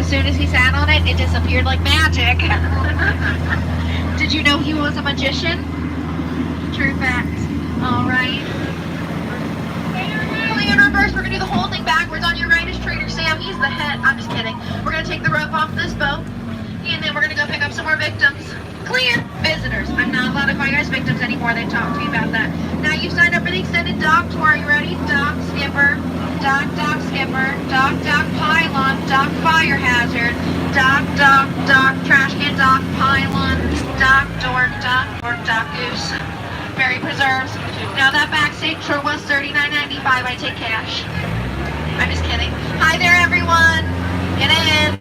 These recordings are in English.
soon as he sat on it, it disappeared like magic. Did you know he was a magician? True facts. Alright. In reverse, we're going to do the whole thing backwards. On your right is Trader Sam. He's the head. I'm just kidding. We're going to take the rope off this boat, and then we're going to go pick up some more victims. Clear. Visitors. I'm not allowed to call you guys victims anymore. They've talked to me about that. Now you've signed up for the extended dock tour. Are you ready? Dock skipper. Dock skipper. Dock pylon. Dock fire hazard. Dock trash can. Dock pylon. Dock dork. Dock goose. Berry preserves. Now that backstage tour was $39.95. I take cash. I'm just kidding. Hi there, everyone. Get in.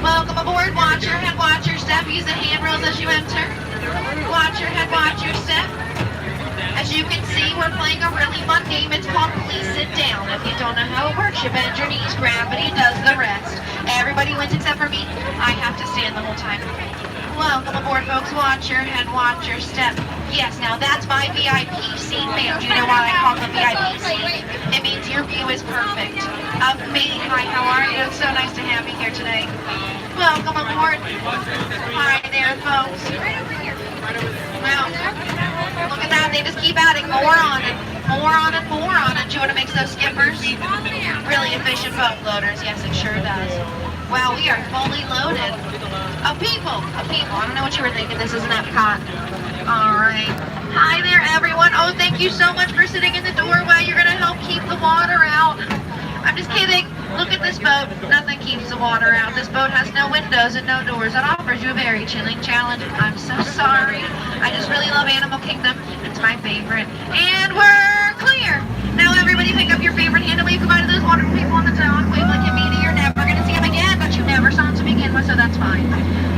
Welcome aboard. Watch your head, watch your step. Use the handrails as you enter. Watch your head, watch your step. As you can see, we're playing a really fun game. It's called Please Sit Down. If you don't know how it works, you bend your knees. Gravity does the rest. Everybody wins except for me. I have to stand the whole time. Welcome aboard, folks. Watch your head, watch your step. Yes, now that's my VIP seat, ma'am. Do you know why I call it the VIP seat? It means your view is perfect. Of me. Hi, how are you? It's so nice to have you here today. Welcome aboard. Hi there, folks. Well, look at that. They just keep adding more on it. More on it, more on it. Do you want to mix those skippers? Really efficient boat loaders. Yes, it sure does. Wow, we are fully loaded. Of people. I don't know what you were thinking. This is an Epcot. Alright. Hi there, everyone. Oh, thank you so much for sitting in the doorway. You're going to help keep the water out. I'm just kidding. Look at this boat. Nothing keeps the water out. This boat has no windows and no doors. It offers you a very chilling challenge. I'm so sorry. I just really love Animal Kingdom. It's my favorite. And we're clear. Now, everybody pick up your favorite hand and wave goodbye to those wonderful people on the dock. Wave like you mean it. You're never going to see them again, but you never saw them to begin with, so that's fine.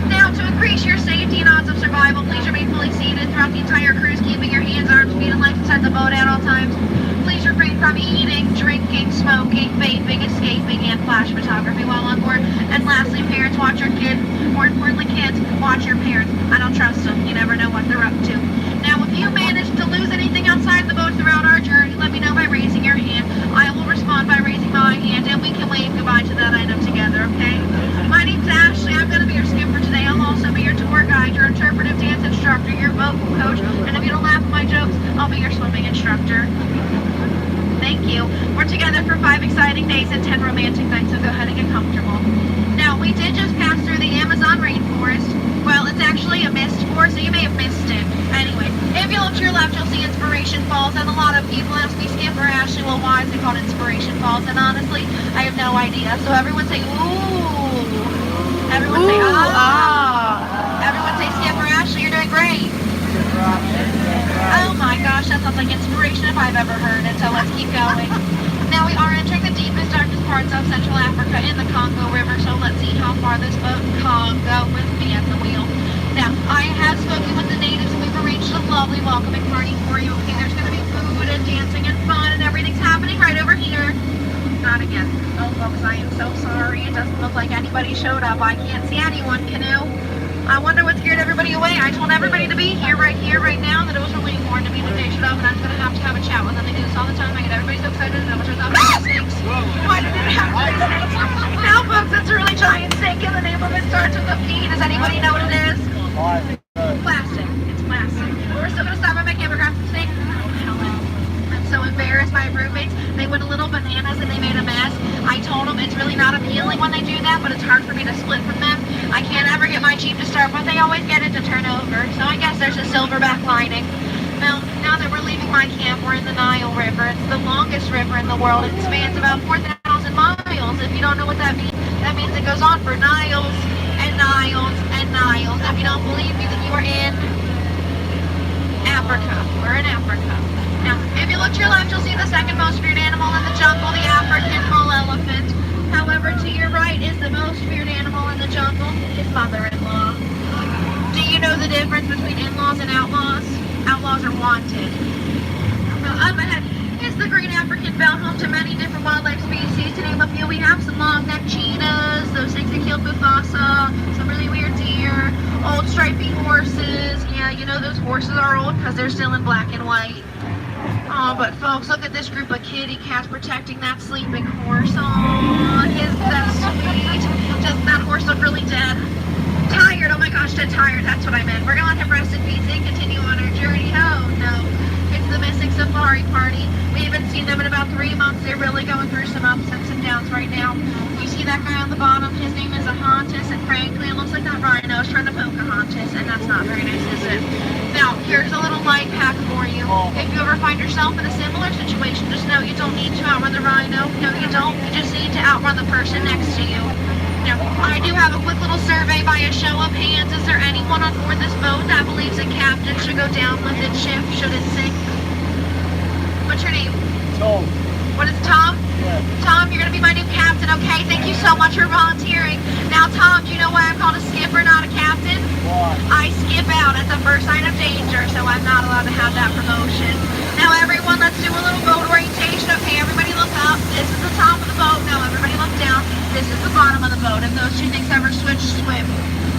Now, to increase your safety and odds of survival, please remain fully seated throughout the entire cruise, keeping your hands, arms, feet, and legs inside the boat at all times. Please refrain from eating, drinking, smoking, vaping, escaping, and flash photography while on board. And lastly, parents, watch your kids. More importantly, kids, watch your parents. I don't trust them. You never know what they're up to. Now, if you manage to lose anything outside the boat throughout our journey, let me know by raising your hand. I will respond by raising my hand, and we can wave goodbye to that item together, okay? My name's Ashley. I'm going to be your skipper today. I'll also be your tour guide, your interpretive dance instructor, your boat coach, and if you don't laugh at my jokes, I'll be your swimming instructor. Thank you. We're together for 5 exciting days and 10 romantic nights, so go ahead and get comfortable. Now, we did just pass through the Amazon rainforest. Well, it's actually a mist forest, so you may have missed it. Anyway, if you look to your left, you'll see Inspiration Falls, and a lot of people ask me, Skipper Ashley, well, why is it called Inspiration Falls? And honestly, I have no idea. So everyone say, ooh. Everyone say, ah. Everyone say, Skipper Ashley, you're doing great. Oh my gosh, that sounds like inspiration if I've ever heard it, so let's keep going. Now we are entering the deepest, darkest parts of Central Africa in the Congo River, so let's see how far this boat can go with me at the wheel. Now, I have spoken with the natives and we've arranged a lovely welcoming party for you. Okay, there's going to be food and dancing and fun and everything's happening right over here. Not again. Oh folks, I am so sorry. It doesn't look like anybody showed up. I can't see anyone, Canoe. I wonder what scared everybody away. I told everybody to be here, right now, that it was really important to me that they showed up, and I'm going to have a chat with them. They do this all the time. I get everybody so excited to know what there's not snakes. Why did it have snakes? Now, folks, it's a really giant snake, and the name of it starts with a P. Does anybody know what it is? Plastic. It's plastic. We're still going to stop by my camera, grab some snake. I'm so embarrassed. My roommates, they went a little bananas and they made a mess. I told them it's really not appealing when they do that, but it's hard for me to split from them. I can't ever get my Jeep to start, but they always get it to turn over. So I guess there's a silverback lining. Now that we're leaving my camp, we're in the Nile River. It's the longest river in the world. It spans about 4,000 miles. If you don't know what that means it goes on for Niles and Niles and Niles. If you don't believe me, then you are in Africa. We're in Africa. Now, if you look to your left, you'll see the second most feared animal in the jungle, the African bull elephant. However, to your right is the most feared animal in the jungle, his mother-in-law. Do you know the difference between in-laws and outlaws? Outlaws are wanted. Now, up ahead is the great African bell, home to many different wildlife species. To name a few, we have some long-necked cheetahs, those things that killed Mufasa, some really weird deer, old stripy horses. Yeah, you know those horses are old because they're still in black and white. Oh, but folks, look at this group of kitty cats protecting that sleeping horse. Oh, isn't that sweet? Doesn't that horse look really dead? Tired, oh my gosh, dead tired, that's what I meant. We're gonna let him rest in peace and continue on our journey. Oh no, it's the missing safari party. We haven't seen them in about 3 months. They're really going through some ups and some downs right now. You see that guy on the bottom? His name is Ahontis, and frankly, it looks like that rhino is trying to poke Ahontis, and that's not very nice, is it? Now, here's a little life hack for you. If you ever find yourself in a similar situation, just know you don't need to outrun the rhino. No, you don't. You just need to outrun the person next to you. Now, I do have a quick little survey by a show of hands. Is there anyone on board this boat that believes a captain should go down with its ship should it sink? What's your name? Tom. What is Tom? Yeah. Tom, you're going to be my new captain, okay? Thank you so much for volunteering. Now, Tom, do you know why I'm called a skipper, not a captain? Why? I skip out at the first sign of danger, so I'm not allowed to have that promotion. Now, everyone, let's do a little boat orientation, okay? Everybody look up. This is the top of the boat. Now, everybody look down. This is the bottom of the boat. If those two things ever switch, swim.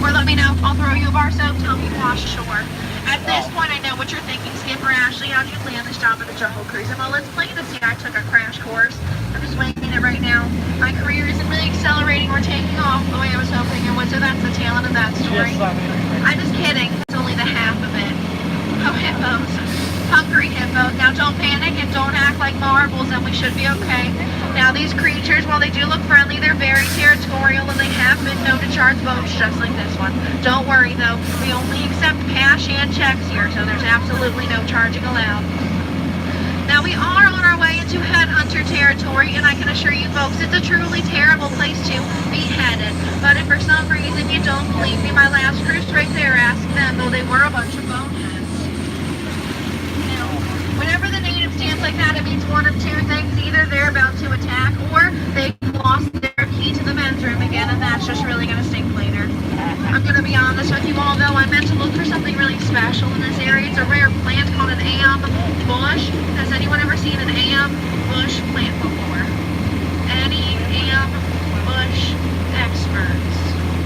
Or let me know. I'll throw you a bar soap. Tell me wash ashore. At this point, I know what you're thinking, Skipper Ashley. How'd you land this job at the Jungle Cruise? And well, let's plain to see I took a crash course. I'm just winging it right now. My career isn't really accelerating or taking off the way I was hoping it would, so that's the tail end of that story. I'm just kidding. It's only the half of it. Oh, hippos. Hungry hippos. Now, don't panic and don't act like marbles, and we should be okay. Now, these creatures, while they do look friendly, they're very territorial, and they have been known to charge boats just like this one. Don't worry, though. We only accept cash and checks here, so there's absolutely no charging allowed. Now, we are on our way into headhunter territory, and I can assure you folks, it's a truly terrible place to be headed. But if for some reason you don't believe me, my last cruise right there, ask them, though they were a bunch of boneheads. Now, whenever the natives dance like that, it means one of two things. Either they're about to attack, or they've lost their key to the men's room again, and that's just really going to stink later. I'm going to be honest with you all, though. I meant to look for something really special in this area. It's a rare plant called an am bush. Has anyone ever seen an am bush plant before? Any am bush experts?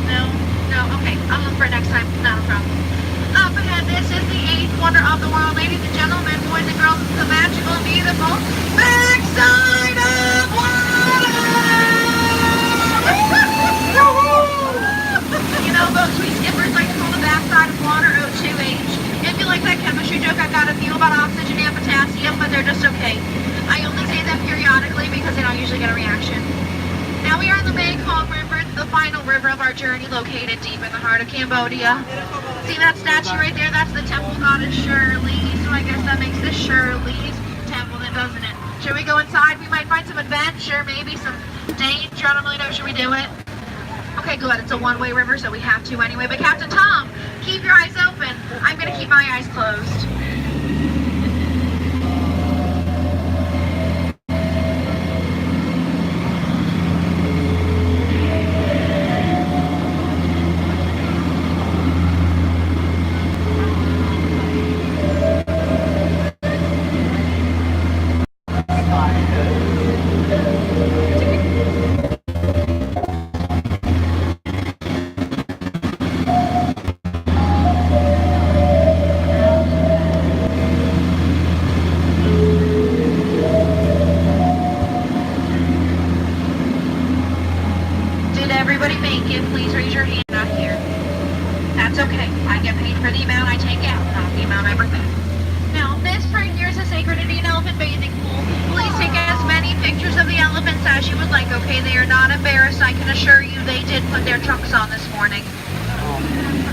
No? No? Okay. I'll look for it next time. Not a problem. Up ahead, this is the 8th wonder of the world. Ladies and gentlemen, boys and girls, it's the magical and beautiful backside of water! You know, folks, we skippers like to call the backside of water O2H. If you like that chemistry joke, I've got a few about oxygen and potassium, but they're just okay. I only say them periodically because they don't usually get a reaction. Now we are in the Mekong River, the final river of our journey, located deep in the heart of Cambodia. See that statue right there? That's the temple goddess Shirley. So I guess that makes this Shirley's temple, then, doesn't it? Should we go inside? We might find some adventure, maybe some danger. I don't really know. Should we do it? Okay, good. It's a one-way river, so we have to anyway. But Captain Tom, keep your eyes open. I'm going to keep my eyes closed. Everybody make it. Please raise your hand out here. That's okay. I get paid for the amount I take out, not the amount I bring back. Now, this right here is a sacred Indian elephant bathing pool. Please take as many pictures of the elephants as you would like, okay? They are not embarrassed. I can assure you they did put their trunks on this morning.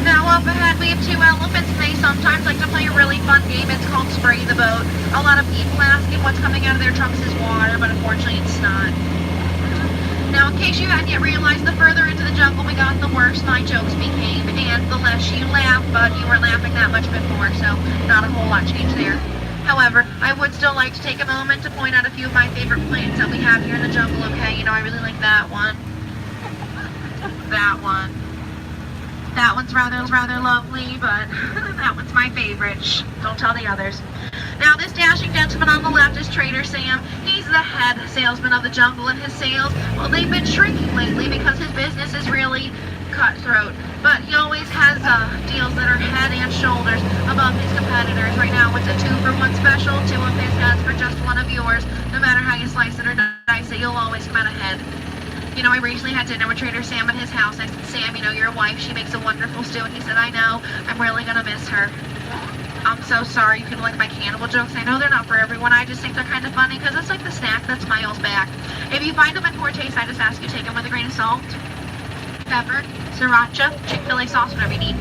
Now, up ahead, we have two elephants, and they sometimes like to play a really fun game. It's called Spray the Boat. A lot of people ask if what's coming out of their trunks is water, but unfortunately it's not. Now, in case you hadn't yet realized, the further into the jungle we got, the worse my jokes became, and the less you laugh, but you weren't laughing that much before, so not a whole lot changed there. However, I would still like to take a moment to point out a few of my favorite plants that we have here in the jungle, okay? You know, I really like that one. That one. That one's rather lovely, but that one's my favorite. Shh, don't tell the others. Now, this dashing gentleman on the left is Trader Sam. He's the head salesman of the jungle, and his sales, well, they've been shrinking lately because his business is really cutthroat. But he always has deals that are head and shoulders above his competitors. Right now it's a 2-for-1 special, 2 of his heads for just 1 of yours. No matter how you slice it or dice it, you'll always come out ahead. You know, I recently had dinner with Trader Sam at his house. I said, Sam, you know, your wife, she makes a wonderful stew. And he said, I know, I'm really gonna miss her. I'm so sorry you couldn't like my cannibal jokes. I know they're not for everyone. I just think they're kind of funny because it's like the snack that smiles back. If you find them in poor taste, I just ask you take them with a grain of salt, pepper, sriracha, Chick-fil-A sauce, whatever you need.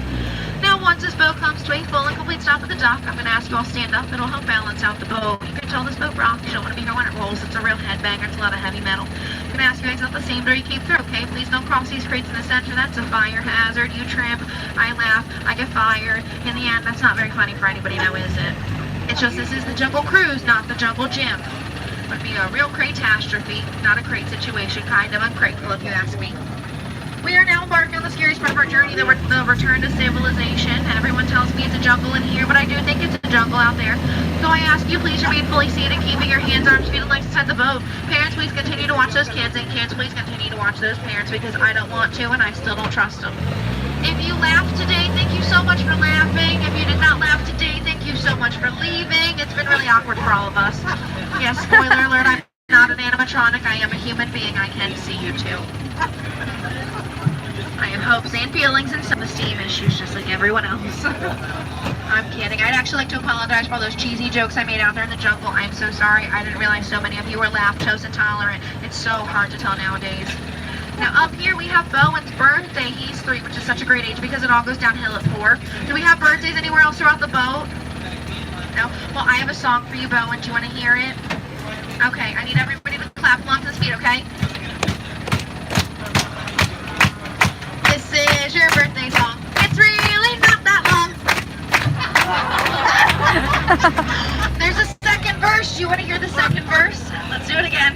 Now, once this boat comes to a full and complete stop at the dock, I'm going to ask you all stand up. It'll help balance out the boat. You can tell this boat rocks. You don't want to be here when it rolls. It's a real headbanger. It's a lot of heavy metal. I'm going to ask you guys out the same door you came through, okay? Please don't cross these crates in the center. That's a fire hazard. You trip, I laugh, I get fired. In the end, that's not very funny for anybody now, is it? It's just this is the Jungle Cruise, not the Jungle Gym. It would be a real catastrophe, not a crate situation. Kind of ungrateful if you ask me. We are now embarking on the scariest part of our journey, the return to civilization. Everyone tells me it's a jungle in here, but I do think it's a jungle out there. So I ask you, please remain fully seated, keeping your hands, arms, feet, and legs inside the boat. Parents, please continue to watch those kids, and kids, please continue to watch those parents, because I don't want to, and I still don't trust them. If you laughed today, thank you so much for laughing. If you did not laugh today, thank you so much for leaving. It's been really awkward for all of us. Yes, spoiler alert, I'm not an animatronic. I am a human being. I can see you too. I have hopes and feelings and self-esteem issues just like everyone else. I'm kidding. I'd actually like to apologize for all those cheesy jokes I made out there in the jungle. I'm so sorry. I didn't realize so many of you were lactose intolerant. It's so hard to tell nowadays. Now up here we have Bowen's birthday. He's 3, which is such a great age because it all goes downhill at 4. Do we have birthdays anywhere else throughout the boat? No? Well, I have a song for you, Bowen. Do you want to hear it? Okay, I need everybody to clap along to this beat, okay? This is your birthday song. It's really not that long. There's a second verse. Do you want to hear the second verse? Let's do it again.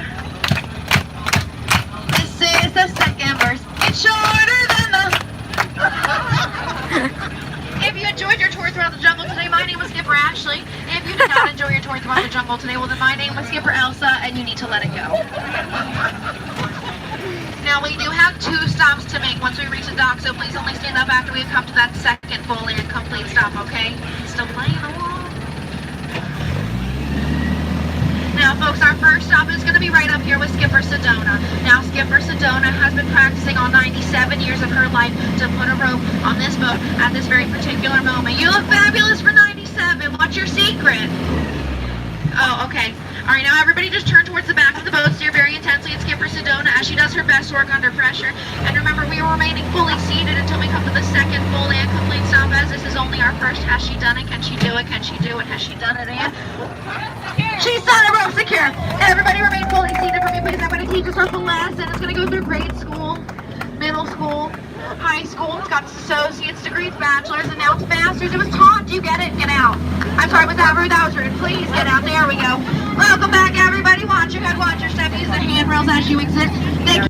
This is the second verse. It's shorter than the... If you enjoyed your tour throughout the jungle today, my name was Skipper Ashley. If you did not enjoy your tour throughout the jungle today, well then my name was Skipper Elsa, and you need to let it go. Now we do have 2 stops to make once we reach the dock, so please only stand up after we come to that second full and complete stop, okay? Still playing along. Now folks, our first stop is going to be right up here with Skipper Sedona. Now Skipper Sedona has been practicing all 97 years of her life to put a rope on this boat at this very particular moment. You look fabulous for 97. What's your secret? Oh, okay. Alright, now everybody just turn towards the back of the boat, steer very intensely at Skipper Sedona as she does her best work under pressure. And remember, we are remaining fully seated until we come to the second full and complete stop, as this is only our first. Has she done it? Can she do it? Can she do it? Has she done it? And she's done it! Rope secure! Everybody remain fully seated for me, please. I'm going to teach us our lesson. It's going to go through grade school, middle school, high school. It's got associate's degrees, bachelor's, and now it's master's. It was taught. Do you get it? Get out. I'm sorry, was that rude? That was rude. Please get out. There we go. Welcome back, everybody. Watch your head, watch your step. Use the handrails as you exit. Thank you.